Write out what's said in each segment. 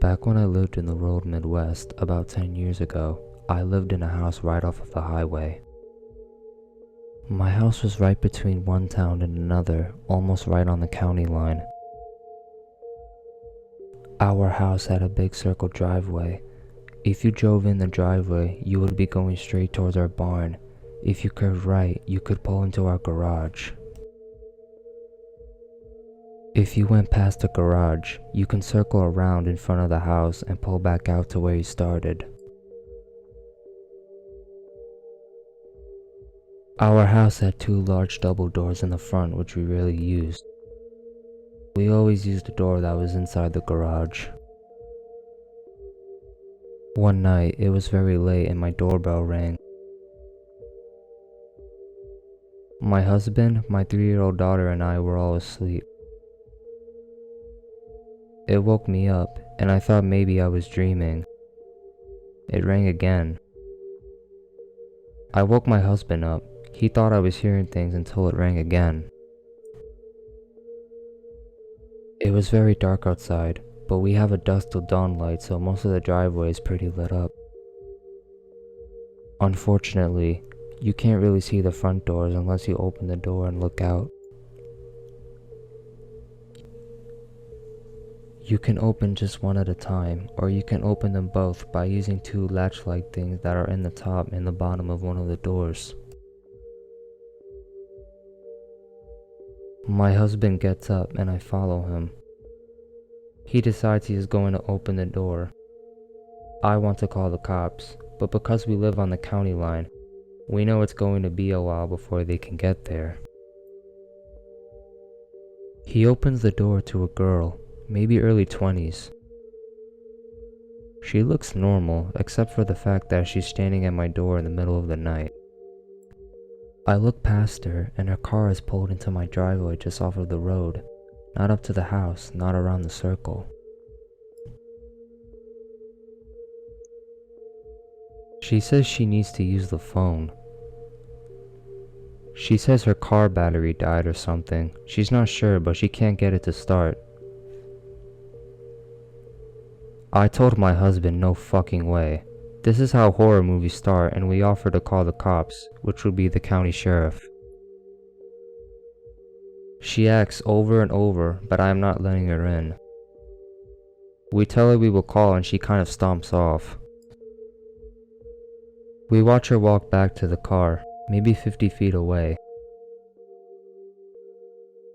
Back when I lived in the rural Midwest about 10 years ago, I lived in a house right off of the highway. My house was right between one town and another, almost right on the county line. Our house had a big circle driveway. If you drove in the driveway, you would be going straight towards our barn. If you curved right, you could pull into our garage. If you went past the garage, you can circle around in front of the house and pull back out to where you started. Our house had two large double doors in the front, which we rarely used. We always used the door that was inside the garage. One night, it was very late and my doorbell rang. My husband, my 3-year-old daughter, and I were all asleep. It woke me up, and I thought maybe I was dreaming. It rang again. I woke my husband up. He thought I was hearing things until it rang again. It was very dark outside, but we have a dusk till dawn light, so most of the driveway is pretty lit up. Unfortunately, you can't really see the front doors unless you open the door and look out. You can open just one at a time, or you can open them both by using two latch-like things that are in the top and the bottom of one of the doors. My husband gets up and I follow him. He decides he is going to open the door. I want to call the cops, but because we live on the county line, we know it's going to be a while before they can get there. He opens the door to a girl, maybe early 20s. She looks normal, except for the fact that she's standing at my door in the middle of the night. I look past her, and her car is pulled into my driveway just off of the road, not up to the house, not around the circle. She says she needs to use the phone. She says her car battery died or something. She's not sure, but she can't get it to start. I told my husband no fucking way. This is how horror movies start, and we offer to call the cops, which would be the county sheriff. She asks over and over, but I am not letting her in. We tell her we will call and she kind of stomps off. We watch her walk back to the car, maybe 50 feet away.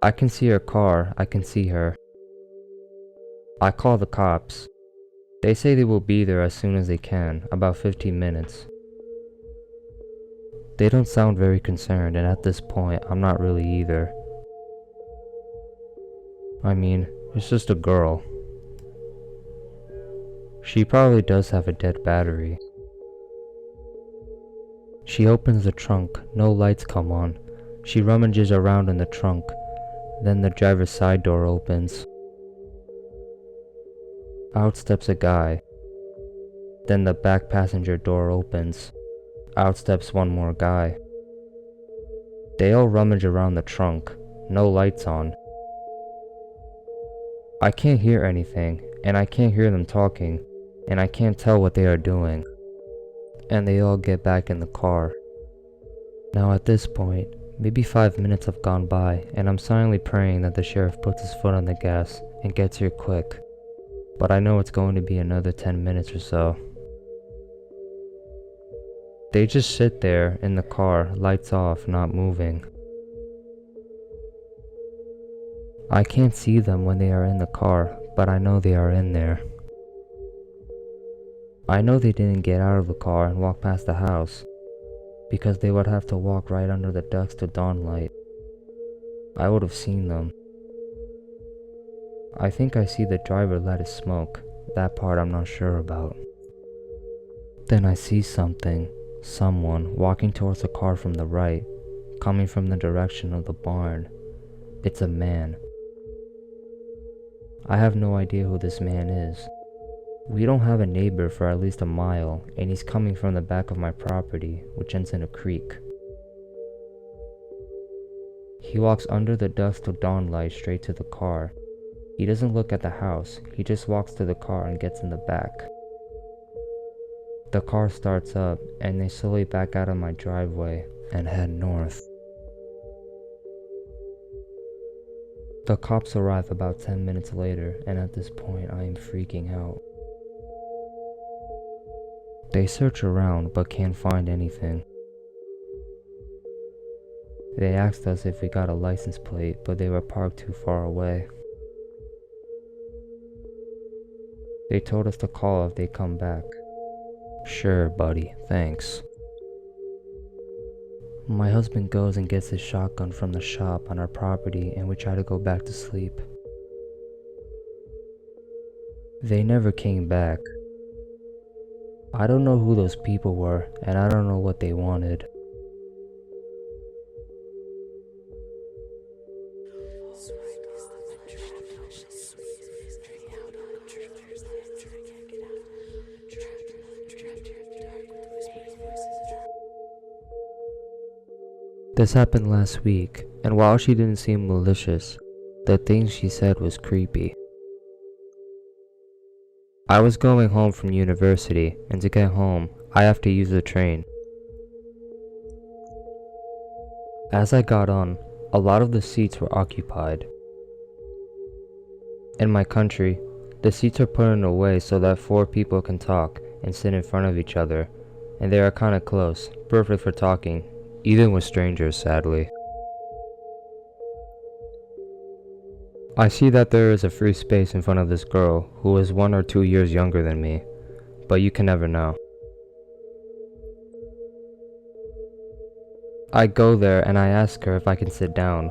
I can see her car, I can see her. I call the cops. They say they will be there as soon as they can, about 15 minutes. They don't sound very concerned, and at this point, I'm not really either. I mean, it's just a girl. She probably does have a dead battery. She opens the trunk, no lights come on. She rummages around in the trunk. Then the driver's side door opens. Out steps a guy. Then the back passenger door opens. Out steps one more guy. They all rummage around the trunk, no lights on. I can't hear anything, and I can't hear them talking, and I can't tell what they are doing. And they all get back in the car. Now at this point, maybe 5 minutes have gone by, and I'm silently praying that the sheriff puts his foot on the gas and gets here quick. But I know it's going to be another 10 minutes or so. They just sit there in the car, lights off, not moving. I can't see them when they are in the car, but I know they are in there. I know they didn't get out of the car and walk past the house, because they would have to walk right under the dusk to dawn light. I would have seen them. I think I see the driver let it smoke. That part I'm not sure about. Then I see someone walking towards the car from the right, coming from the direction of the barn. It's a man. I have no idea who this man is. We don't have a neighbor for at least a mile, and he's coming from the back of my property, which ends in a creek. He walks under the dusk till dawn light straight to the car. He doesn't look at the house, he just walks to the car and gets in the back. The car starts up and they slowly back out of my driveway and head north. The cops arrive about 10 minutes later, and at this point I am freaking out. They search around but can't find anything. They asked us if we got a license plate, but they were parked too far away. They told us to call if they come back. Sure, buddy, thanks. My husband goes and gets his shotgun from the shop on our property, and we try to go back to sleep. They never came back. I don't know who those people were, and I don't know what they wanted. This happened last week, and while she didn't seem malicious, the things she said was creepy. I was going home from university, and to get home, I have to use the train. As I got on, a lot of the seats were occupied. In my country, the seats are put in a way so that 4 people can talk and sit in front of each other, and they are kinda close, perfect for talking, even with strangers, sadly. I see that there is a free space in front of this girl who is 1 or 2 years younger than me, but you can never know. I go there and I ask her if I can sit down.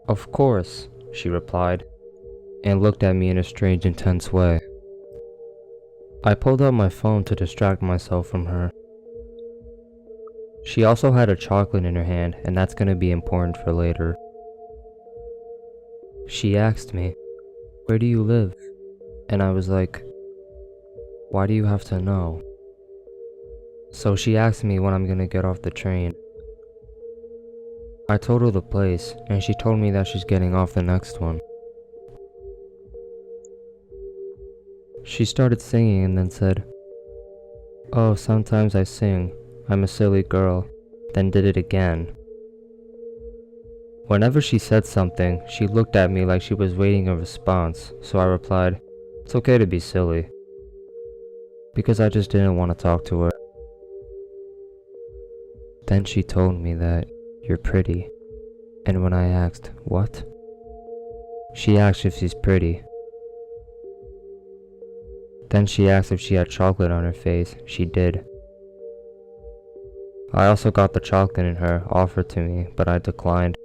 Of course, she replied, and looked at me in a strange, intense way. I pulled out my phone to distract myself from her. She also had a chocolate in her hand, and that's gonna be important for later. She asked me, "Where do you live?" And I was like, "Why do you have to know?" So she asked me when I'm gonna get off the train. I told her the place, and she told me that she's getting off the next one. She started singing and then said, "Oh, sometimes I sing. I'm a silly girl," then did it again. Whenever she said something, she looked at me like she was waiting a response, so I replied, "It's okay to be silly," because I just didn't want to talk to her. Then she told me that, "You're pretty," and when I asked, "What?" she asked if she's pretty. Then she asked if she had chocolate on her face. She did. I also got the chocolate in her offered to me, but I declined.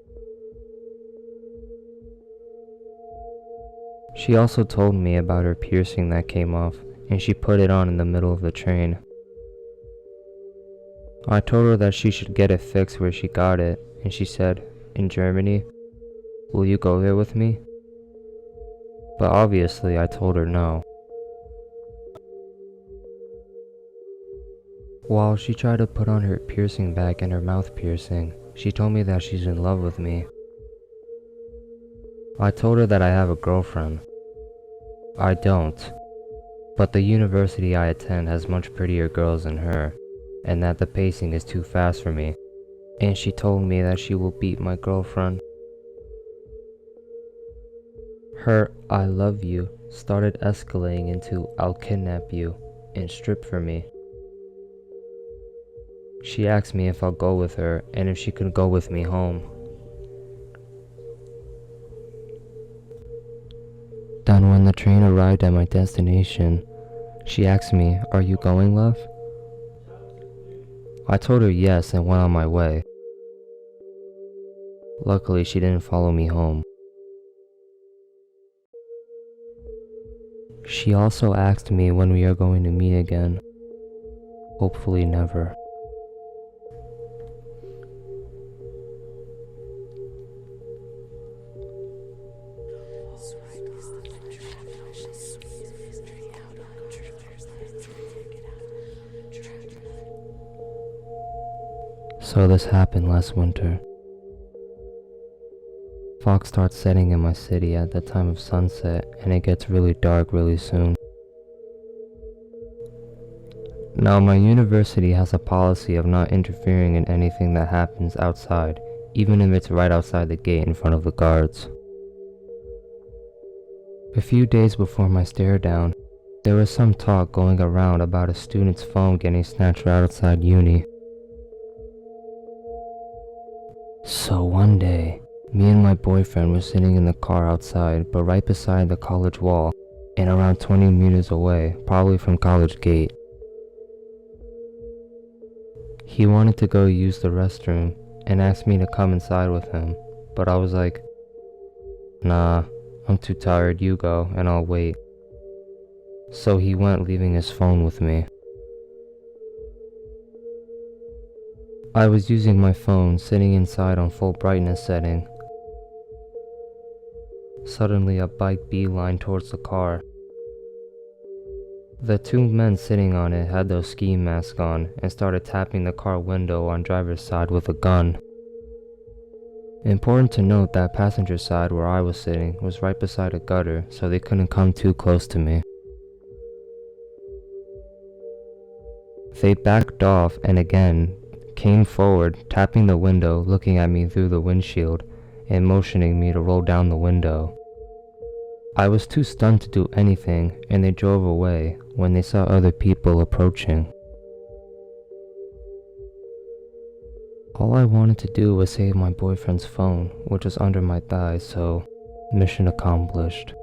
She also told me about her piercing that came off, and she put it on in the middle of the train. I told her that she should get it fixed where she got it, and she said, "In Germany? Will you go there with me?" But obviously I told her no. While she tried to put on her piercing back and her mouth piercing, she told me that she's in love with me. I told her that I have a girlfriend. I don't, but the university I attend has much prettier girls than her, and that the pacing is too fast for me, and she told me that she will beat my girlfriend. Her "I love you" started escalating into "I'll kidnap you" and strip for me. She asked me if I'll go with her and if she could go with me home. Then when the train arrived at my destination, she asked me, "Are you going, love?" I told her yes and went on my way. Luckily, she didn't follow me home. She also asked me when we are going to meet again. Hopefully never. So this happened last winter. Fog starts setting in my city at the time of sunset, and it gets really dark really soon. Now, my university has a policy of not interfering in anything that happens outside, even if it's right outside the gate in front of the guards. A few days before my stare down, there was some talk going around about a student's phone getting snatched right outside uni. So one day, me and my boyfriend were sitting in the car outside, but right beside the college wall, and around 20 meters away, probably from college gate. He wanted to go use the restroom and asked me to come inside with him, but I was like, nah, I'm too tired, you go, and I'll wait. So he went, leaving his phone with me. I was using my phone, sitting inside on full brightness setting. Suddenly a bike beelined towards the car. The two men sitting on it had those ski masks on and started tapping the car window on driver's side with a gun. Important to note that passenger side where I was sitting was right beside a gutter, so they couldn't come too close to me. They backed off and again came forward, tapping the window, looking at me through the windshield, and motioning me to roll down the window. I was too stunned to do anything, and they drove away when they saw other people approaching. All I wanted to do was save my boyfriend's phone, which was under my thigh, so mission accomplished.